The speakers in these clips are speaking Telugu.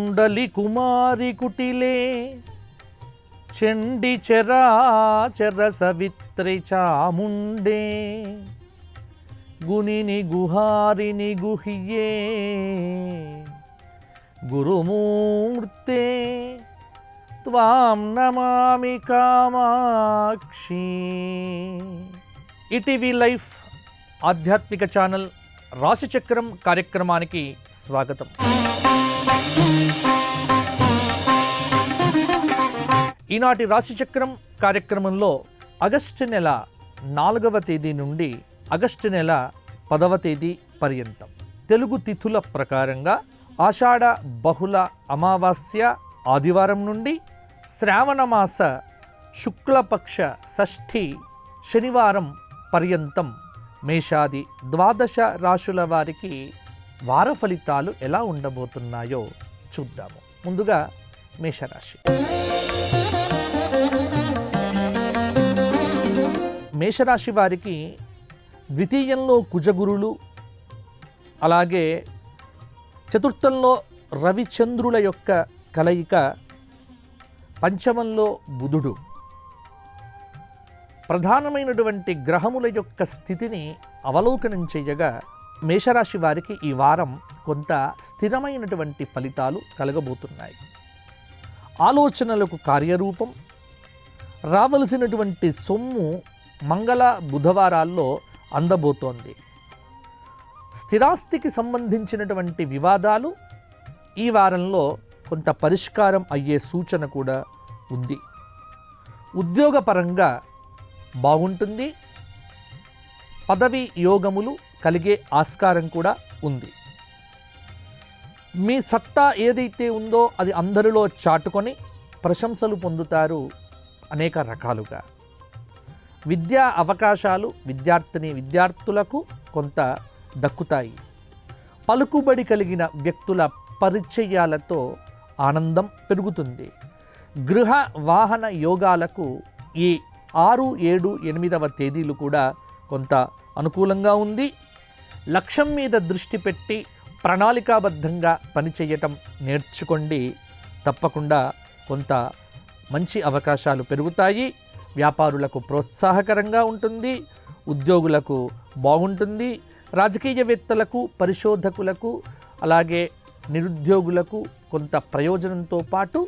కుండలి కుమారి కుటిలే చండి చరాచర సవిత్రి చాముండే గునిని గుహారిని గుహ్యే గురుమూర్తే త్వాం నమామి కామాక్షి. ఈటీవీ లైఫ్ ఆధ్యాత్మిక ఛానల్ రాశిచక్రం కార్యక్రమానికి స్వాగతం. ఈనాటి రాశిచక్రం కార్యక్రమంలో ఆగస్టు నెల 4వ తేదీ నుండి ఆగస్టు నెల 10వ తేదీ పర్యంతం తెలుగు తిథుల ప్రకారంగా ఆషాఢ బహుళ అమావాస్య ఆదివారం నుండి శ్రావణమాస శుక్లపక్ష షష్ఠి శనివారం పర్యంతం మేషాది ద్వాదశ రాశుల వారికి వార ఫలితాలు ఎలా ఉండబోతున్నాయో చూద్దాము. ముందుగా మేషరాశి. మేషరాశి వారికి ద్వితీయంలో కుజగురులు, అలాగే చతుర్థంలో రవిచంద్రుల యొక్క కలయిక, పంచమంలో బుధుడు, ప్రధానమైనటువంటి గ్రహముల యొక్క స్థితిని అవలోకనం చేయగా మేషరాశి వారికి ఈ వారం కొంత స్థిరమైనటువంటి ఫలితాలు కలగబోతున్నాయి. ఆలోచనలకు కార్యరూపం, రావలసినటువంటి సొమ్ము మంగళ బుధవారాల్లో అందబోతోంది. స్థిరాస్తికి సంబంధించినటువంటి వివాదాలు ఈ వారంలో కొంత పరిష్కారం అయ్యే సూచన కూడా ఉంది. ఉద్యోగపరంగా బాగుంటుంది. పదవి యోగములు కలిగే ఆస్కారం కూడా ఉంది. మీ సత్తా ఏదైతే ఉందో అది అందరిలో చాటుకొని ప్రశంసలు పొందుతారు అనేక రకాలుగా. విద్యా అవకాశాలు విద్యార్థులకు కొంత దక్కుతాయి. పలుకుబడి కలిగిన వ్యక్తుల పరిచయాలతో ఆనందం పెరుగుతుంది. గృహ వాహన యోగాలకు ఈ 6, 7, 8వ తేదీలు కూడా కొంత అనుకూలంగా ఉంది. లక్ష్యం మీద దృష్టి పెట్టి ప్రణాళికాబద్ధంగా పనిచేయటం నేర్చుకోండి. తప్పకుండా కొంత మంచి అవకాశాలు పెరుగుతాయి. వ్యాపారులకు ప్రోత్సాహకరంగా ఉంటుంది. ఉద్యోగులకు బాగుంటుంది. రాజకీయవేత్తలకు, పరిశోధకులకు, అలాగే నిరుద్యోగులకు కొంత ప్రయోజనంతో పాటు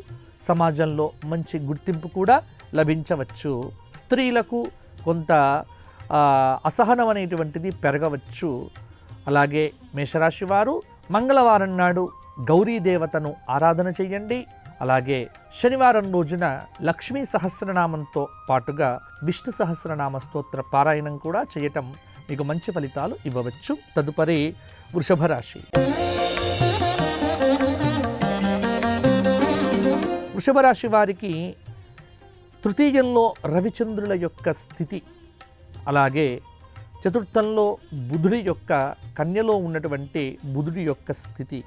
సమాజంలో మంచి గుర్తింపు కూడా లభించవచ్చు. స్త్రీలకు కొంత అసహనం అనేటువంటిది పెరగవచ్చు. అలాగే మేషరాశి వారు మంగళవారం నాడు గౌరీ దేవతను ఆరాధన చేయండి. అలాగే శనివారం రోజున లక్ష్మీ సహస్రనామంతో పాటుగా విష్ణు సహస్రనామ స్తోత్ర పారాయణం కూడా చేయటం మీకు మంచి ఫలితాలు ఇవ్వవచ్చు. తదుపరి వృషభ రాశి. వృషభ రాశి వారికి తృతీయంలో రవిచంద్రుల యొక్క స్థితి, అలాగే చతుర్థంలో బుధుడి యొక్క కన్యలో ఉన్నటువంటి బుధుడి యొక్క స్థితి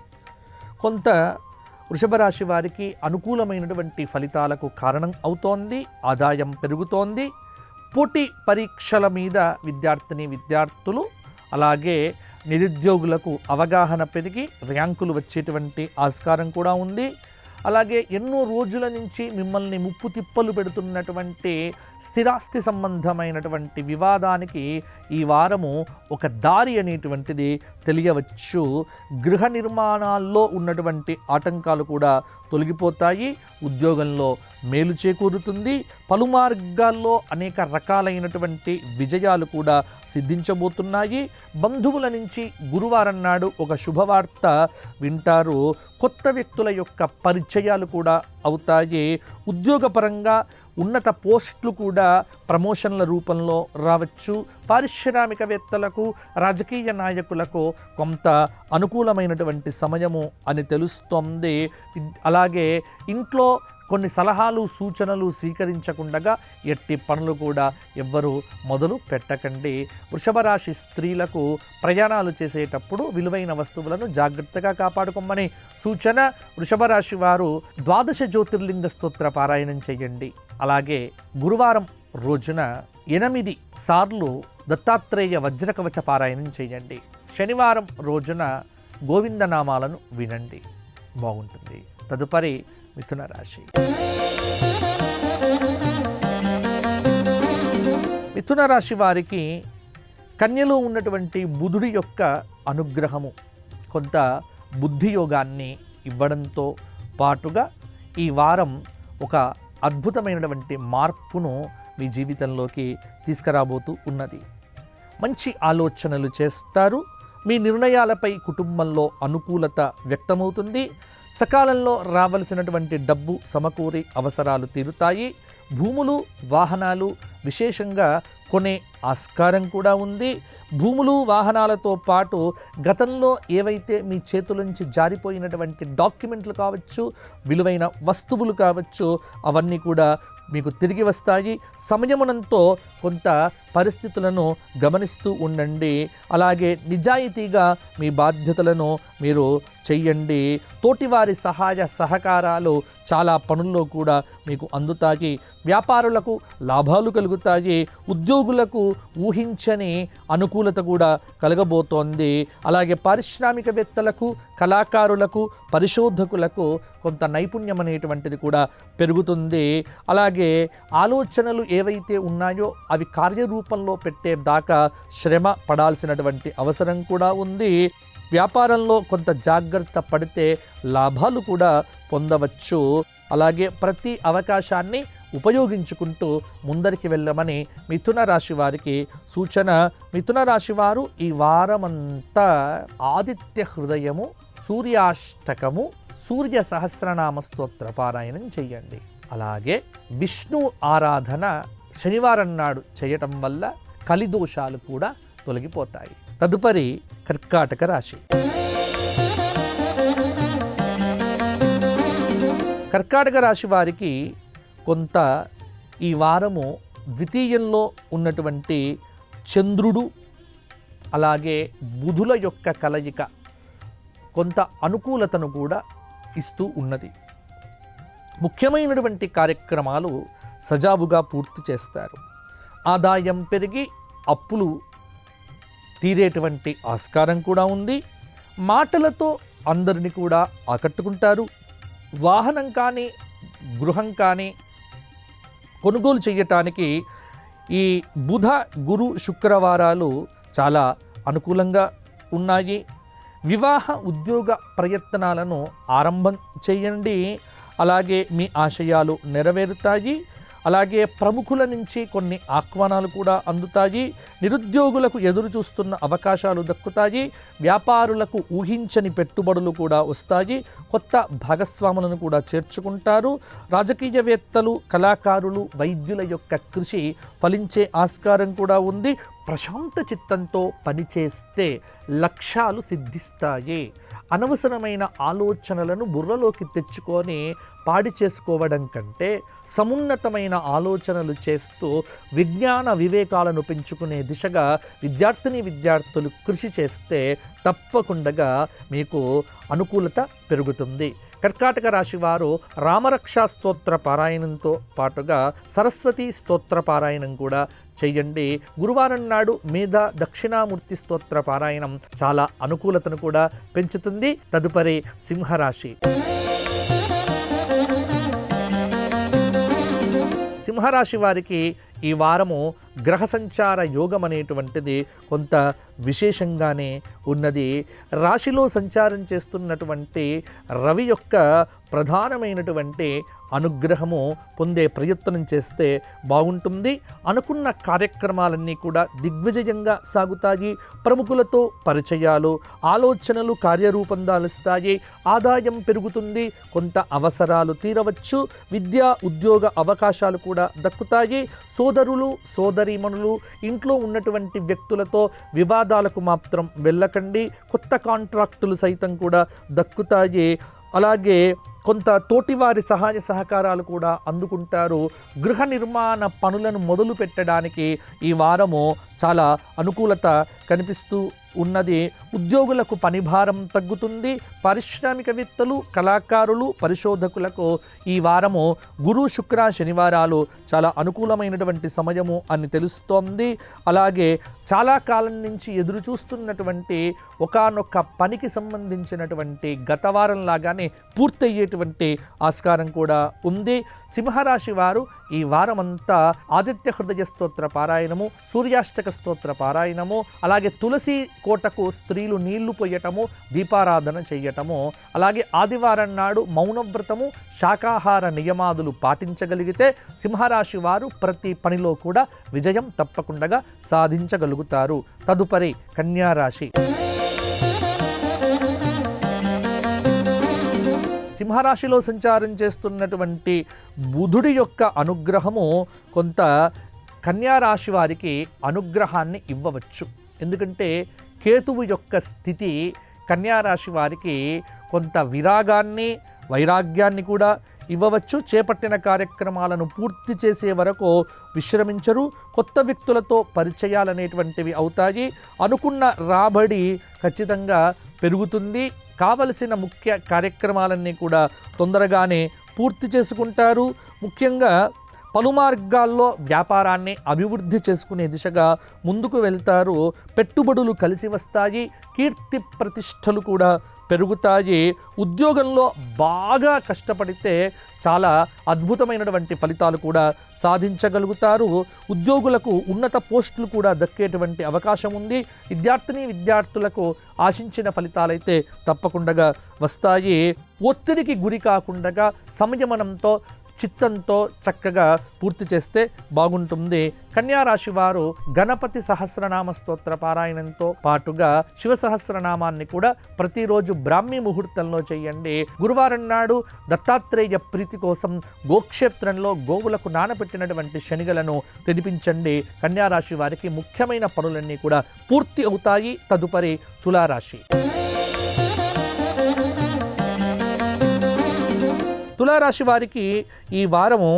కొంత వృషభ రాశి వారికి అనుకూలమైనటువంటి ఫలితాలకు కారణం అవుతోంది. ఆదాయం పెరుగుతోంది. పోటీ పరీక్షల మీద విద్యార్థులు అలాగే నిరుద్యోగులకు అవగాహన పెరిగి ర్యాంకులు వచ్చేటువంటి ఆస్కారం కూడా ఉంది. అలాగే ఎన్నో రోజుల నుంచి మిమ్మల్ని ముప్పు తిప్పలు పెడుతున్నటువంటి స్థిరాస్తి సంబంధమైనటువంటి వివాదానికి ఈ వారము ఒక దారి అనేటువంటిది తెలియవచ్చు. గృహ నిర్మాణాల్లో ఉన్నటువంటి ఆటంకాలు కూడా తొలగిపోతాయి. ఉద్యోగంలో మేలు చేకూరుతుంది. పలు మార్గాల్లో అనేక రకాలైనటువంటి విజయాలు కూడా సిద్ధించబోతున్నాయి. బంధువుల నుంచి గురువారం నాడు ఒక శుభవార్త వింటారు. కొత్త వ్యక్తుల యొక్క పరిచయాలు కూడా అవుతాయి. ఉద్యోగపరంగా ఉన్నత పోస్టులు కూడా ప్రమోషన్ల రూపంలో రావచ్చు. పారిశ్రామికవేత్తలకు, రాజకీయ నాయకులకు కొంత అనుకూలమైనటువంటి సమయము అని తెలుస్తోంది. అలాగే ఇంట్లో కొన్ని సలహాలు సూచనలు స్వీకరించకుండా ఎట్టి పనులు కూడా ఎవ్వరూ మొదలు పెట్టకండి. వృషభ రాశి స్త్రీలకు ప్రయాణాలు చేసేటప్పుడు విలువైన వస్తువులను జాగ్రత్తగా కాపాడుకోమని సూచన. వృషభ రాశి వారు 12 జ్యోతిర్లింగ స్తోత్ర పారాయణం చేయండి. అలాగే గురువారం రోజున 8 సార్లు దత్తాత్రేయ వజ్రకవచ పారాయణం చేయండి. శనివారం రోజున గోవిందనామాలను వినండి. బాగుంటుంది. తదుపరి మిథున రాశి. మిథున రాశి వారికి కన్యలో ఉన్నటువంటి బుధుడి యొక్క అనుగ్రహము కొంత బుద్ధి యోగాన్ని ఇవ్వడంతో పాటుగా ఈ వారం ఒక అద్భుతమైనటువంటి మార్పును మీ జీవితంలోకి తీసుకురాబోతూ ఉన్నది. మంచి ఆలోచనలు చేస్తారు. మీ నిర్ణయాలపై కుటుంబంలో అనుకూలత వ్యక్తమవుతుంది. సకాలంలో రావలసినటువంటి డబ్బు సమకూరి అవసరాలు తీరుతాయి. భూములు, వాహనాలు విశేషంగా కొనే ఆస్కారం కూడా ఉంది. భూములు, వాహనాలతో పాటు గతంలో ఏవైతే మీ చేతుల నుంచి జారిపోయినటువంటి డాక్యుమెంట్లు కావచ్చు, విలువైన వస్తువులు కావచ్చు, అవన్నీ కూడా మీకు తిరిగి వస్తాయి. సమయమునంతో కొంత పరిస్థితులను గమనిస్తూ ఉండండి. అలాగే నిజాయితీగా మీ బాధ్యతలను మీరు చెయ్యండి. తోటివారి సహాయ సహకారాలు చాలా పనుల్లో కూడా మీకు అందుతాయి. వ్యాపారులకు లాభాలు కలుగుతాయి. ఉద్యోగులకు ఊహించని అనుకూలత కూడా కలగబోతోంది. అలాగే పారిశ్రామికవేత్తలకు, కళాకారులకు, పరిశోధకులకు కొంత నైపుణ్యం అనేటువంటిది కూడా పెరుగుతుంది. అలాగే ఆలోచనలు ఏవైతే ఉన్నాయో అవి కార్యరూపంలో పెట్టేదాకా శ్రమ పడాల్సినటువంటి అవసరం కూడా ఉంది. వ్యాపారంలో కొంత జాగ్రత్త పడితే లాభాలు కూడా పొందవచ్చు. అలాగే ప్రతి అవకాశాన్ని ఉపయోగించుకుంటూ ముందరికి వెళ్ళమని మిథున రాశి వారికి సూచన. మిథున రాశి వారు ఈ వారమంతా ఆదిత్య హృదయము, సూర్యాష్టకము, సూర్య సహస్రనామ స్తోత్ర పారాయణం చెయ్యండి. అలాగే విష్ణు ఆరాధన శనివారం నాడు చేయటం వల్ల కలిదోషాలు కూడా తొలగిపోతాయి. తదుపరి కర్కాటక రాశి. కర్కాటక రాశి వారికి కొంత ఈ వారము ద్వితీయంలో ఉన్నటువంటి చంద్రుడు అలాగే బుధుల యొక్క కలయిక కొంత అనుకూలతను కూడా ఇస్తూ ఉన్నది. ముఖ్యమైనటువంటి కార్యక్రమాలు సజావుగా పూర్తి చేస్తారు. ఆదాయం పెరిగి అప్పులు తీరేటువంటి ఆస్కారం కూడా ఉంది. మాటలతో అందరిని కూడా ఆకట్టుకుంటారు. వాహనం కానీ గృహం కానీ కొనుగోలు చేయటానికి ఈ బుధ, గురు, శుక్రవారాలు చాలా అనుకూలంగా ఉన్నాయి. వివాహ ఉద్యోగ ప్రయత్నాలను ఆరంభం చేయండి. అలాగే మీ ఆశయాలు నెరవేరుతాయి. అలాగే ప్రముఖుల నుంచి కొన్ని ఆహ్వానాలు కూడా అందుతాయి. నిరుద్యోగులకు ఎదురు చూస్తున్న అవకాశాలు దక్కుతాయి. వ్యాపారులకు ఊహించని పెట్టుబడులు కూడా వస్తాయి. కొత్త భాగస్వాములను కూడా చేర్చుకుంటారు. రాజకీయవేత్తలు, కళాకారులు, వైద్యుల యొక్క కృషి ఫలించే ఆస్కారం కూడా ఉంది. ప్రశాంత చిత్తంతో పనిచేస్తే లక్ష్యాలు సిద్ధిస్తాయి. అనవసరమైన ఆలోచనలను బుర్రలోకి తెచ్చుకొని పాడి చేసుకోవడం కంటే సమున్నతమైన ఆలోచనలు చేస్తూ విజ్ఞాన వివేకాలను పెంచుకునే దిశగా విద్యార్థులు కృషి చేస్తే తప్పకుండా మీకు అనుకూలత పెరుగుతుంది. కర్కాటక రాశి వారు రామరక్షా స్తోత్ర పారాయణంతో పాటుగా సరస్వతి స్తోత్ర పారాయణం కూడా చెయ్యండి. గురువారం నాడు మీద దక్షిణామూర్తి స్తోత్ర పారాయణం చాలా అనుకూలతను కూడా పెంచుతుంది. తదుపరి సింహరాశి. సింహరాశి వారికి ఈ వారము గ్రహ సంచార యోగం అనేటువంటిది కొంత విశేషంగానే ఉన్నది. రాశిలో సంచారం చేస్తున్నటువంటి రవి యొక్క ప్రధానమైనటువంటి అనుగ్రహము పొందే ప్రయత్నం చేస్తే బాగుంటుంది. అనుకున్న కార్యక్రమాలన్నీ కూడా దిగ్విజయంగా సాగుతాయి. ప్రముఖులతో పరిచయాలు, ఆలోచనలు కార్యరూపం దాలుస్తాయి. ఆదాయం పెరుగుతుంది. కొంత అవసరాలు తీరవచ్చు. విద్యా ఉద్యోగ అవకాశాలు కూడా దక్కుతాయి. సోదరులు, సోదరీమణులు, ఇంట్లో ఉన్నటువంటి వ్యక్తులతో వివాదాలకు మాత్రం వెళ్ళకండి. కొత్త కాంట్రాక్టులు సైతం కూడా దక్కుతాయి. అలాగే కొంత తోటివారి సహాయ సహకారాలు కూడా అందుకుంటారు. గృహ నిర్మాణ పనులను మొదలు పెట్టడానికి ఈ వారము చాలా అనుకూలత కనిపిస్తూ ఉన్నది. ఉద్యోగులకు పనిభారం తగ్గుతుంది. పారిశ్రామికవేత్తలు, కళాకారులు, పరిశోధకులకు ఈ వారము గురు, శుక్ర, శనివారాలు చాలా అనుకూలమైనటువంటి సమయము అని తెలుస్తోంది. అలాగే చాలా కాలం నుంచి ఎదురు చూస్తున్నటువంటి ఒకానొక పనికి సంబంధించినటువంటి గత వారం లాగానే పూర్తయ్యేటువంటి ఆస్కారం కూడా ఉంది. సింహరాశి వారు ఈ వారమంతా ఆదిత్య హృదయ స్తోత్ర పారాయణము, సూర్యాష్టక స్తోత్ర పారాయణము, అలాగే తులసి కోటకు స్త్రీలు నీళ్లు పొయ్యటము, దీపారాధన చెయ్యటము, అలాగే ఆదివారం నాడు మౌనవ్రతము, శాకాహార నియమాదులు పాటించగలిగితే సింహరాశి వారు ప్రతి పనిలో కూడా విజయం తప్పకుండా సాధించగలుగుతారు. తదుపరి కన్యారాశి. సింహరాశిలో సంచారం చేస్తున్నటువంటి బుధుడి యొక్క అనుగ్రహము కొంత కన్యారాశి వారికి అనుగ్రహాన్ని ఇవ్వవచ్చు. ఎందుకంటే కేతువు యొక్క స్థితి కన్యారాశి వారికి కొంత విరాగాన్ని, వైరాగ్యాన్ని కూడా ఇవ్వవచ్చు. చేపట్టిన కార్యక్రమాలను పూర్తి చేసే వరకు విశ్రమించరు. కొత్త వ్యక్తులతో పరిచయాలనేటువంటివి అవుతాయి. అనుకున్న రాబడి ఖచ్చితంగా పెరుగుతుంది. కావలసిన ముఖ్య కార్యక్రమాలన్నీ కూడా తొందరగానే పూర్తి చేసుకుంటారు. ముఖ్యంగా పలు మార్గాల్లో వ్యాపారాన్ని అభివృద్ధి చేసుకునే దిశగా ముందుకు వెళ్తారు. పెట్టుబడులు కలిసి వస్తాయి. కీర్తి ప్రతిష్టలు కూడా పెరుగుతాయి. ఉద్యోగంలో బాగా కష్టపడితే చాలా అద్భుతమైనటువంటి ఫలితాలు కూడా సాధించగలుగుతారు. ఉద్యోగులకు ఉన్నత పోస్టులు కూడా దక్కేటువంటి అవకాశం ఉంది. విద్యార్థులకు ఆశించిన ఫలితాలైతే తప్పకుండా వస్తాయి. ఒత్తిడికి గురి కాకుండా సంయమనంతో, చిత్తంతో చక్కగా పూర్తి చేస్తే బాగుంటుంది. కన్యారాశి వారు గణపతి సహస్రనామ స్తోత్ర పారాయణంతో పాటుగా శివ సహస్రనామాన్ని కూడా ప్రతిరోజు బ్రాహ్మీ ముహూర్తంలో చేయండి. గురువారం నాడు దత్తాత్రేయ ప్రీతి కోసం గోక్షేత్రంలో గోవులకు నానబెట్టినటువంటి శనిగలను తినిపించండి. కన్యారాశి వారికి ముఖ్యమైన పనులన్నీ కూడా పూర్తి అవుతాయి. తదుపరి తులారాశి. తులారాశి వారికి ఈ వారము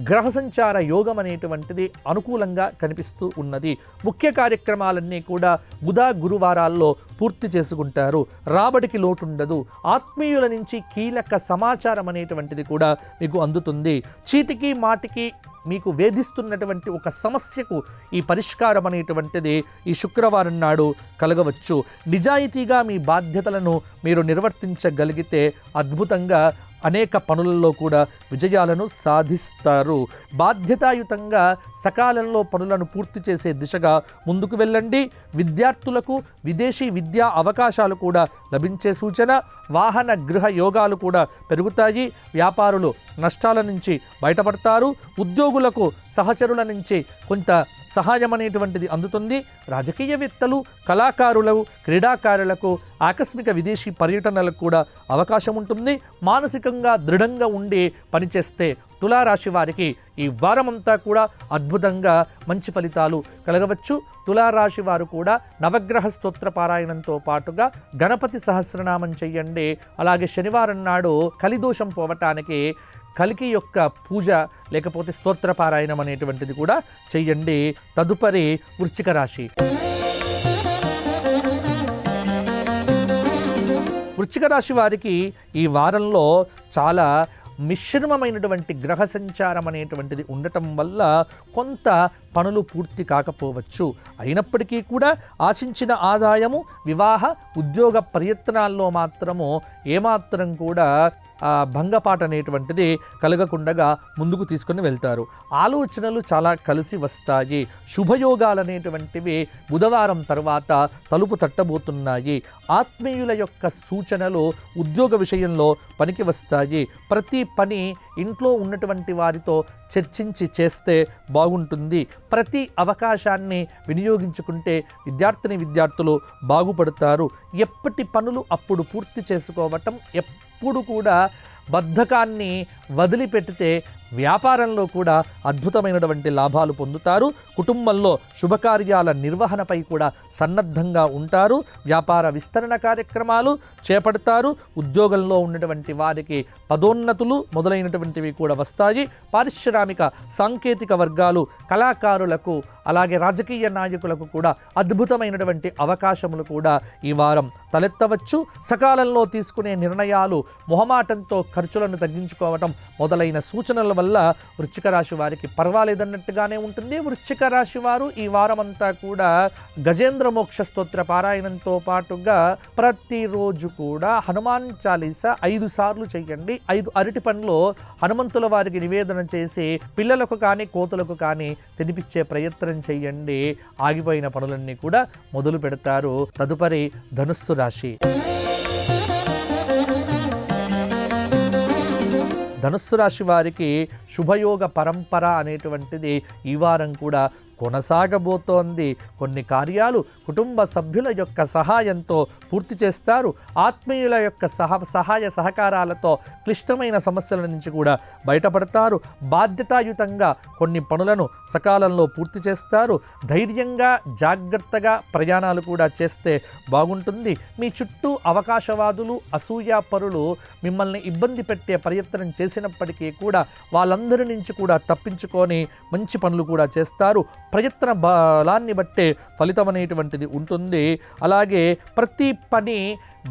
గ్రహ సంచార యోగం అనేటువంటిది అనుకూలంగా కనిపిస్తూ ఉన్నది. ముఖ్య కార్యక్రమాలన్నీ కూడా బుధ, గురువారాల్లో పూర్తి చేసుకుంటారు. రాబడికి లోటుండదు. ఆత్మీయుల నుంచి కీలక సమాచారం అనేటువంటిది కూడా మీకు అందుతుంది. చీటికి మాటికి మీకు వేధిస్తున్నటువంటి ఒక సమస్యకు ఈ పరిష్కారం అనేటువంటిది ఈ శుక్రవారం నాడు కలగవచ్చు. నిజాయితీగా మీ బాధ్యతలను మీరు నిర్వర్తించగలిగితే అద్భుతంగా అనేక పనులలో కూడా విజయాలను సాధిస్తారు. బాధ్యతాయుతంగా సకాలంలో పనులను పూర్తి చేసే దిశగా ముందుకు వెళ్ళండి. విద్యార్థులకు విదేశీ విద్యా అవకాశాలు కూడా లభించే సూచన. వాహన గృహ యోగాలు కూడా పెరుగుతాయి. వ్యాపారులు నష్టాల నుంచి బయటపడతారు. ఉద్యోగులకు సహచరుల నుంచి కొంత సహాయం అనేటువంటిది అందుతుంది. రాజకీయవేత్తలు, కళాకారులు, క్రీడాకారులకు ఆకస్మిక విదేశీ పర్యటనలకు కూడా అవకాశం ఉంటుంది. మానసికంగా దృఢంగా ఉండి పనిచేస్తే తులారాశి వారికి ఈ వారమంతా కూడా అద్భుతంగా మంచి ఫలితాలు కలగవచ్చు. తులారాశి వారు కూడా నవగ్రహ స్తోత్ర పారాయణంతో పాటుగా గణపతి సహస్రనామం చెయ్యండి. అలాగే శనివారం నాడు కలిదోషం పోవటానికి కలికి యొక్క పూజ లేకపోతే స్తోత్ర పారాయణం అనేటువంటిది కూడా చెయ్యండి. తదుపరి వృశ్చిక రాశి. వృశ్చిక రాశి వారికి ఈ వారంలో చాలా మిశ్రమమైనటువంటి గ్రహ సంచారం అనేటువంటిది ఉండటం వల్ల కొంత పనులు పూర్తి కాకపోవచ్చు. అయినప్పటికీ కూడా ఆశించిన ఆదాయము, వివాహ, ఉద్యోగ ప్రయత్నాల్లో మాత్రము ఏమాత్రం కూడా భంగపాట అనేటువంటిది కలగకుండా ముందుకు తీసుకొని వెళ్తారు. ఆలోచనలు చాలా కలిసి వస్తాయి. శుభయోగాలు అనేటువంటివి బుధవారం తర్వాత తలుపు తట్టబోతున్నాయి. ఆత్మీయుల యొక్క సూచనలు ఉద్యోగ విషయంలో పనికి వస్తాయి. ప్రతి పని ఇంట్లో ఉన్నటువంటి వారితో చర్చించి చేస్తే బాగుంటుంది. ప్రతి అవకాశాన్ని వినియోగించుకుంటే విద్యార్థులు బాగుపడతారు. ఎప్పటి పనులు అప్పుడు పూర్తి చేసుకోవటం, ఎప్పుడు కూడా బద్ధకాన్ని వదిలిపెట్టితే వ్యాపారంలో కూడా అద్భుతమైనటువంటి లాభాలు పొందుతారు. కుటుంబంలో శుభకార్యాల నిర్వహణపై కూడా సన్నద్ధంగా ఉంటారు. వ్యాపార విస్తరణ కార్యక్రమాలు చేపడతారు. ఉద్యోగంలో ఉన్నటువంటి వారికి పదోన్నతులు మొదలైనటువంటివి కూడా వస్తాయి. పారిశ్రామిక సాంకేతిక వర్గాలు, కళాకారులకు, అలాగే రాజకీయ నాయకులకు కూడా అద్భుతమైనటువంటి అవకాశములు కూడా ఈ వారం తలెత్తవచ్చు. సకాలంలో తీసుకునే నిర్ణయాలు, మొహమాటంతో ఖర్చులను తగ్గించుకోవటం మొదలైన సూచనల వల్ల వృశ్చిక రాశి వారికి పర్వాలేదన్నట్టుగానే ఉంటుంది. వృశ్చిక రాశి వారు ఈ వారమంతా కూడా గజేంద్ర మోక్ష స్తోత్ర పారాయణంతో పాటుగా ప్రతిరోజు కూడా హనుమాన్ చాలీసా 5 సార్లు చేయండి. 5 అరటి పండ్లు హనుమంతుల వారికి నివేదన చేసి పిల్లలకు కానీ కోతులకు కానీ తినిపించే ప్రయత్నం చేయండి. ఆగిపోయిన పనులన్నీ కూడా మొదలు పెడతారు. తదుపరి ధనుస్సు రాశి. ధనుస్సు రాశి వారికి శుభయోగ పరంపర అనేటువంటిది ఈ వారం కూడా కొనసాగబోతోంది. కొన్ని కార్యాలు కుటుంబ సభ్యుల యొక్క సహాయంతో పూర్తి చేస్తారు. ఆత్మీయుల యొక్క సహాయ సహకారాలతో క్లిష్టమైన సమస్యల నుంచి కూడా బయటపడతారు. బాధ్యతాయుతంగా కొన్ని పనులను సకాలంలో పూర్తి చేస్తారు. ధైర్యంగా జాగ్రత్తగా ప్రయాణాలు కూడా చేస్తే బాగుంటుంది. మీ చుట్టూ అవకాశవాదులు, అసూయాపరులు మిమ్మల్ని ఇబ్బంది పెట్టే ప్రయత్నం చేసినప్పటికీ కూడా వాళ్ళందరి నుంచి కూడా తప్పించుకొని మంచి పనులు కూడా చేస్తారు. ప్రయత్న బలాన్ని బట్టే ఫలితం అనేటువంటిది ఉంటుంది. అలాగే ప్రతి పని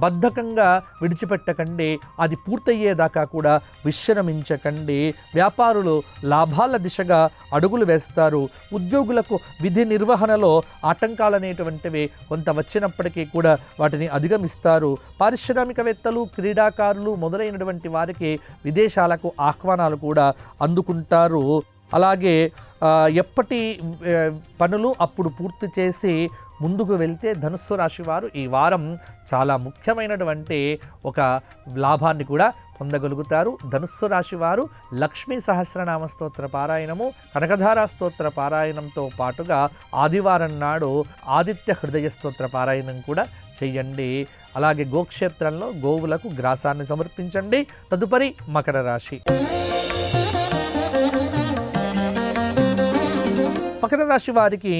బద్ధకంగా విడిచిపెట్టకండి. అది పూర్తయ్యేదాకా కూడా విశ్రమించకండి. వ్యాపారులు లాభాల దిశగా అడుగులు వేస్తారు. ఉద్యోగులకు విధి నిర్వహణలో ఆటంకాలు అనేటువంటివి కొంత వచ్చినప్పటికీ కూడా వాటిని అధిగమిస్తారు. పారిశ్రామికవేత్తలు, క్రీడాకారులు మొదలైనటువంటి వారికి విదేశాలకు ఆహ్వానాలు కూడా అందుకుంటారు. అలాగే ఎప్పటి పనులు అప్పుడు పూర్తి చేసి ముందుకు వెళ్తే ధనుస్సు రాశి వారు ఈ వారం చాలా ముఖ్యమైనటువంటి ఒక లాభాన్ని కూడా పొందగలుగుతారు. ధనుస్సు రాశి వారు లక్ష్మీ సహస్రనామ స్తోత్ర పారాయణము, కనకధారా స్తోత్ర పారాయణంతో పాటుగా ఆదివారం నాడు ఆదిత్య హృదయ స్తోత్ర పారాయణం కూడా చెయ్యండి. అలాగే గోక్షేత్రంలో గోవులకు గ్రాసాన్ని సమర్పించండి. తదుపరి మకర రాశి. మకర రాశి వారికి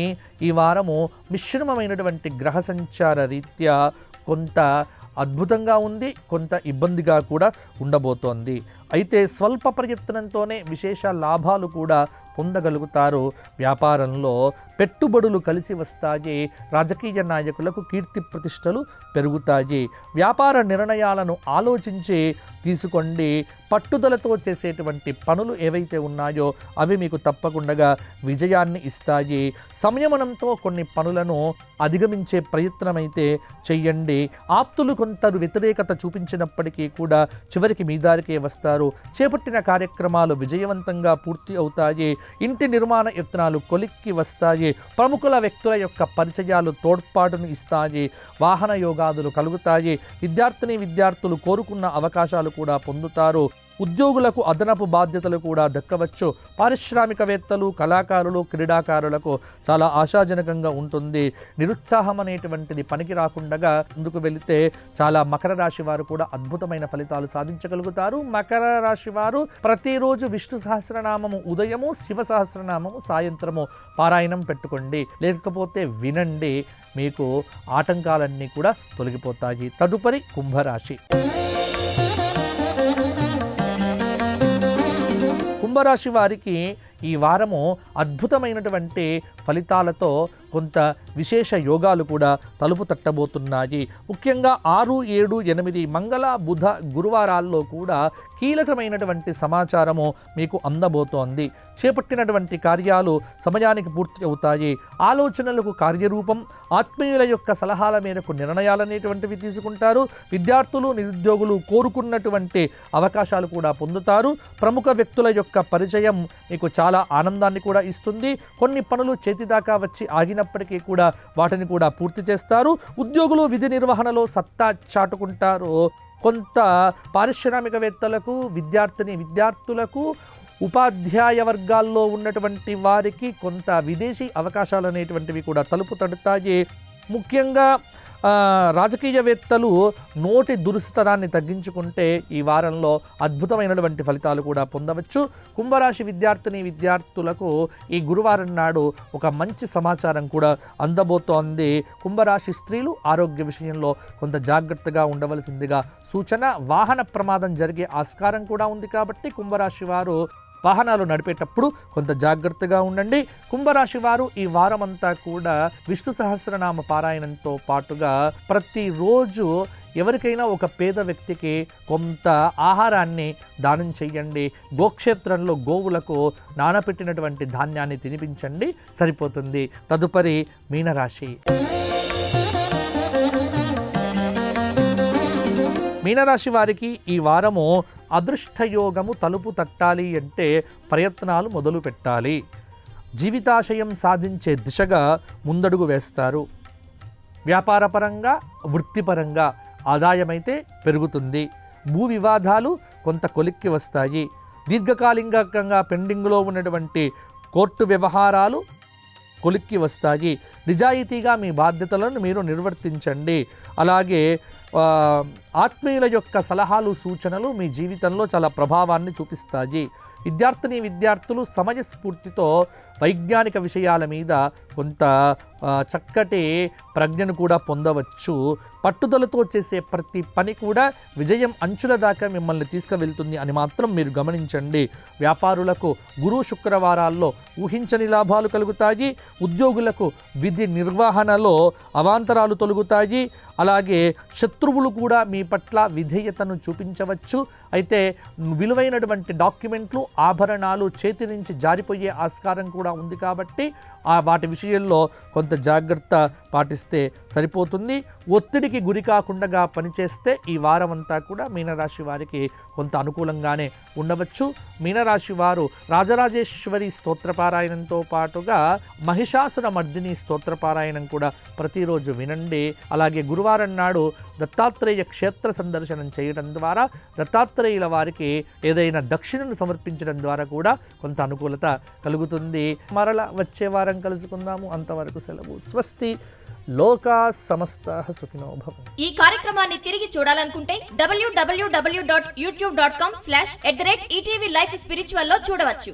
ఈ వారము మిశ్రమమైనటువంటి గ్రహ సంచార రీత్యా కొంత అద్భుతంగా ఉంది, కొంత ఇబ్బందిగా కూడా ఉండబోతోంది. అయితే స్వల్ప ప్రయత్నంతోనే విశేష లాభాలు కూడా పొందగలుగుతారు. వ్యాపారంలో పెట్టుబడులు కలిసి వస్తాయి. రాజకీయ నాయకులకు కీర్తి ప్రతిష్టలు పెరుగుతాయి. వ్యాపార నిర్ణయాలను ఆలోచించి తీసుకోండి. పట్టుదలతో చేసేటువంటి పనులు ఏవైతే ఉన్నాయో అవి మీకు తప్పకుండా విజయాన్ని ఇస్తాయి. సంయమనంతో కొన్ని పనులను అధిగమించే ప్రయత్నమైతే చెయ్యండి. ఆప్తులు కొంత వ్యతిరేకత చూపించినప్పటికీ కూడా చివరికి మీ దారికే వస్తారు. చేపట్టిన కార్యక్రమాలు విజయవంతంగా పూర్తి అవుతాయి. ఇంటి నిర్మాణ యత్నాలు కొలిక్కి వస్తాయి. ప్రముఖుల వ్యక్తుల యొక్క పరిచయాలు తోడ్పాటును ఇస్తాయి. వాహన యోగాదులు కలుగుతాయి. విద్యార్థులు కోరుకున్న అవకాశాలు కూడా పొందుతారు. ఉద్యోగులకు అదనపు బాధ్యతలు కూడా దక్కవచ్చు. పారిశ్రామికవేత్తలు, కళాకారులు, క్రీడాకారులకు చాలా ఆశాజనకంగా ఉంటుంది. నిరుత్సాహం అనేటువంటిది పనికి రాకుండా ముందుకు వెళితే చాలా మకర రాశి వారు కూడా అద్భుతమైన ఫలితాలు సాధించగలుగుతారు. మకర రాశి వారు ప్రతిరోజు విష్ణు సహస్రనామము ఉదయము, శివ సహస్రనామము సాయంత్రము పారాయణం పెట్టుకోండి. లేకపోతే వినండి. మీకు ఆటంకాలన్నీ కూడా తొలగిపోతాయి. తదుపరి కుంభరాశి. కుంభరాశి వారికి ఈ వారము అద్భుతమైనటువంటి ఫలితాలతో కొంత విశేష యోగాలు కూడా తలుపు తట్టబోతున్నాయి. ముఖ్యంగా 6, 7, 8 మంగళ, బుధ, గురువారాల్లో కూడా కీలకమైనటువంటి సమాచారము మీకు అందబోతోంది. చేపట్టినటువంటి కార్యాలు సమయానికి పూర్తి అవుతాయి. ఆలోచనలకు కార్యరూపం. ఆత్మీయుల యొక్క సలహాల మేరకు నిర్ణయాలనేటువంటివి తీసుకుంటారు. విద్యార్థులు, నిరుద్యోగులు కోరుకున్నటువంటి అవకాశాలు కూడా పొందుతారు. ప్రముఖ వ్యక్తుల యొక్క పరిచయం మీకు చాలా ఆనందాన్ని కూడా ఇస్తుంది. కొన్ని పనులు చేతిదాకా వచ్చి ఆగినప్పటికీ కూడా వాటిని కూడా పూర్తి చేస్తారు. ఉద్యోగులు విధి నిర్వహణలో సత్తా చాటుకుంటారు. కొంత పారిశ్రామికవేత్తలకు, విద్యార్థులకు, ఉపాధ్యాయ వర్గాల్లో ఉన్నటువంటి వారికి కొంత విదేశీ అవకాశాలు అనేటువంటివి కూడా తలుపు తడుతాయి. ముఖ్యంగా రాజకీయవేత్తలు నోటి దురుసుతనాన్ని తగ్గించుకుంటే ఈ వారంలో అద్భుతమైనటువంటి ఫలితాలు కూడా పొందవచ్చు. కుంభరాశి విద్యార్థులకు ఈ గురువారం నాడు ఒక మంచి సమాచారం కూడా అందబోతోంది. కుంభరాశి స్త్రీలు ఆరోగ్య విషయంలో కొంత జాగ్రత్తగా ఉండవలసిందిగా సూచన. వాహన ప్రమాదం జరిగే ఆస్కారం కూడా ఉంది కాబట్టి కుంభరాశి వారు వాహనాలు నడిపేటప్పుడు కొంత జాగ్రత్తగా ఉండండి. కుంభరాశి వారు ఈ వారమంతా కూడా విష్ణు సహస్రనామ పారాయణంతో పాటుగా ప్రతిరోజు ఎవరికైనా ఒక పేద వ్యక్తికి కొంత ఆహారాన్ని దానం చెయ్యండి. గోక్షేత్రంలో గోవులకు నానపెట్టినటువంటి ధాన్యాన్ని తినిపించండి, సరిపోతుంది. తదుపరి మీనరాశి. మీనరాశి వారికి ఈ వారము అదృష్టయోగము తలుపు తట్టాలి అంటే ప్రయత్నాలు మొదలు పెట్టాలి. జీవితాశయం సాధించే దిశగా ముందడుగు వేస్తారు. వ్యాపారపరంగా వృత్తిపరంగా ఆదాయమైతే పెరుగుతుంది. భూ వివాదాలు కొంత కొలిక్కి వస్తాయి. దీర్ఘకాలికంగా పెండింగ్లో ఉన్నటువంటి కోర్టు వ్యవహారాలు కొలిక్కి వస్తాయి. నిజాయితీగా మీ బాధ్యతలను మీరు నిర్వర్తించండి. అలాగే ఆత్మీయుల యొక్క సలహాలు సూచనలు మీ జీవితంలో చాలా ప్రభావాన్ని చూపిస్తాయి. విద్యార్థులు సమయస్ఫూర్తితో వైజ్ఞానిక విషయాల మీద కొంత చక్కటి ప్రజ్ఞను కూడా పొందవచ్చు. పట్టుదలతో చేసే ప్రతి పని కూడా విజయం అంచుల దాకా మిమ్మల్ని తీసుకువెళ్తుంది అని మాత్రం మీరు గమనించండి. వ్యాపారులకు గురు శుక్రవారాల్లో ఊహించని లాభాలు కలుగుతాయి. ఉద్యోగులకు విధి నిర్వహణలో అవాంతరాలు తొలగుతాయి. అలాగే శత్రువులు కూడా మీ పట్ల విధేయతను చూపించవచ్చు. అయితే విలువైనటువంటి డాక్యుమెంట్లు, ఆభరణాలు చేతి నుంచి జారిపోయే ఆస్కారం కూడా ఉంది కాబట్టి వాటి విషయంలో కొంత జాగ్రత్త పాటిస్తే సరిపోతుంది. ఒత్తిడికి గురి కాకుండా పనిచేస్తే ఈ వారం అంతా కూడా మీనరాశి వారికి కొంత అనుకూలంగానే ఉండవచ్చు. మీనరాశి వారు రాజరాజేశ్వరి స్తోత్రపారాయణంతో పాటుగా మహిషాసుర మర్దిని స్తోత్రపారాయణం కూడా ప్రతిరోజు వినండి. అలాగే గురువారం నాడు దత్తాత్రేయ క్షేత్ర సందర్శనం చేయడం ద్వారా దత్తాత్రేయుల వారికి ఏదైనా దక్షిణను సమర్పించడం ద్వారా కూడా కొంత అనుకూలత కలుగుతుంది. మరలా వచ్చే వారం కలుసుకుందాము. అంతవరకు సెలవు. స్వస్తి. లోకా సమస్తాః సుఖినో భవంతు. ఈ కార్యక్రమాన్ని తిరిగి చూడాలనుకుంటే www.youtube.com/ETV Life Spiritual లో చూడవచ్చు.